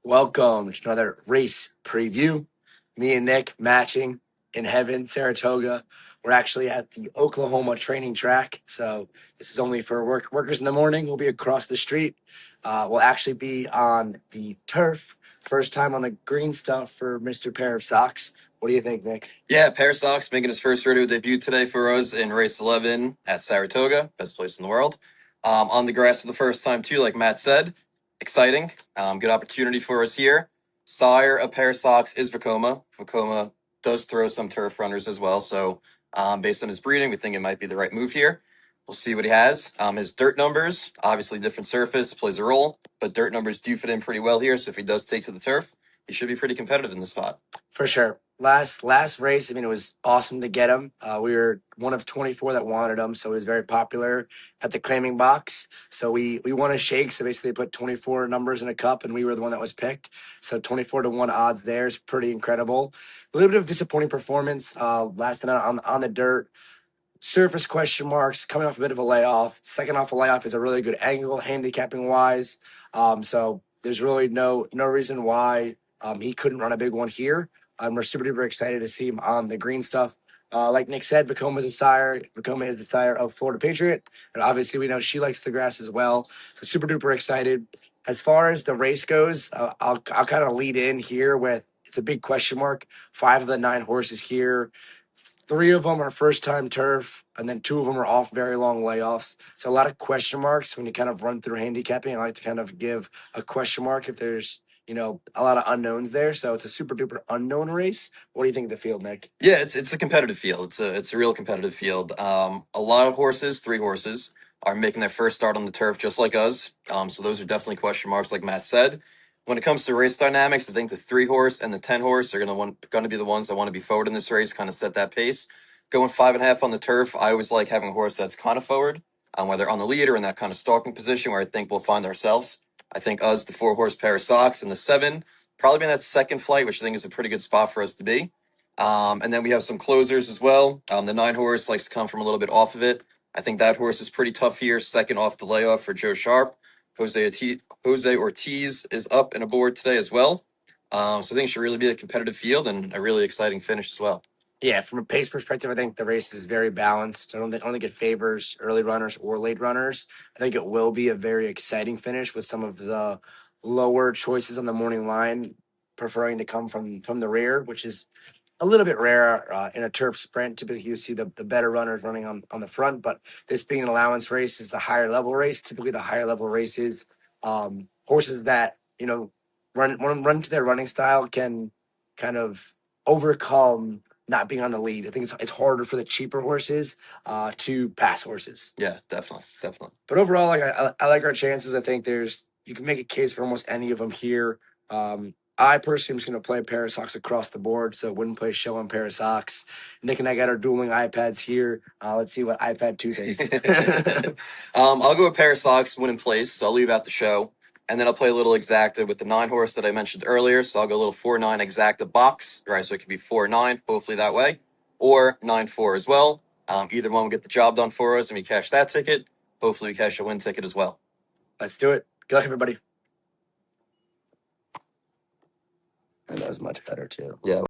Welcome to another race preview. Me and Nick matching in heaven, Saratoga. We're actually at the Oklahoma training track. So this is only for workers in the morning. We'll be across the street. We'll actually be on the turf. First time on the green stuff for Mr. Pair of Socks. What do you think, Nick? Yeah, Pair Socks making his first rodeo debut today for us in race 11 at Saratoga, best place in the world. On the grass for the first time too, like Matt said. Exciting. Good opportunity for us here. Sire of Pair Socks is Vacoma. Vacoma does throw some turf runners as well, so based on his breeding, we think it might be the right move here. We'll see what he has. His dirt numbers, obviously different surface, plays a role, but dirt numbers do fit in pretty well here, so if he does take to the turf, he should be pretty competitive in the spot. For sure. Last race, it was awesome to get him. We were one of 24 that wanted him, so he was very popular at the claiming box. So we won a shake. So basically, they put 24 numbers in a cup, and we were the one that was picked. So 24-1 odds there is pretty incredible. A little bit of disappointing performance last night on the dirt. Surface question marks, coming off a bit of a layoff. Second off a layoff is a really good angle, handicapping wise. So there's really no reason why he couldn't run a big one here. We're super duper excited to see him on the green stuff. Like Nick said, Vacoma is a sire. Vacoma is the sire of Florida Patriot, and obviously we know she likes the grass as well. So super duper excited. As far as the race goes, I'll kind of lead in here with it's a big question mark. 5 of the 9 horses here. 3 of them are first time turf, and then 2 of them are off very long layoffs. So a lot of question marks when you kind of run through handicapping. I like to kind of give a question mark if there's a lot of unknowns there. So it's a super duper unknown race. What do you think of the field, Nick? Yeah, it's a competitive field. It's a real competitive field. A lot of horses, 3 horses, are making their first start on the turf just like us. So those are definitely question marks, like Matt said. When it comes to race dynamics, I think the 3 horse and the 10 horse are going to be the ones that want to be forward in this race, kind of set that pace. Going 5.5 on the turf, I always like having a horse that's kind of forward, whether on the lead or in that kind of stalking position where I think we'll find ourselves. I think us, the 4 horse Pair of Socks, and the 7 probably be in that second flight, which I think is a pretty good spot for us to be. And then we have some closers as well. The 9 horse likes to come from a little bit off of it. I think that horse is pretty tough here. Second off the layoff for Joe Sharp. Jose Ortiz is up and aboard today as well. So I think it should really be a competitive field and a really exciting finish as well. Yeah, from a pace perspective, I think the race is very balanced. I don't think it favors early runners or late runners. I think it will be a very exciting finish with some of the lower choices on the morning line preferring to come from the rear, which is a little bit rare in a turf sprint. Typically, you see the better runners running on the front, but this being an allowance race is a higher level race. Typically, the higher level races, horses that run to their running style can kind of overcome not being on the lead. I think it's harder for the cheaper horses to pass horses. Yeah, definitely. But overall, like I like our chances. I think you can make a case for almost any of them here. I personally am just going to play a pair of socks across the board, so wouldn't play show on pair of socks. Nick and I got our dueling iPads here. Let's see what iPad 2 thinks. I'll go with Pair of Socks, win in place. So I'll leave out the show. And then I'll play a little exacta with the 9 horse that I mentioned earlier. So I'll go a little 4-9 exacta box, right? So it could be 4-9, hopefully that way, or 9-4 as well. Either one will get the job done for us and we cash that ticket. Hopefully we cash a win ticket as well. Let's do it. Good luck, everybody. And that was much better, too. Yeah.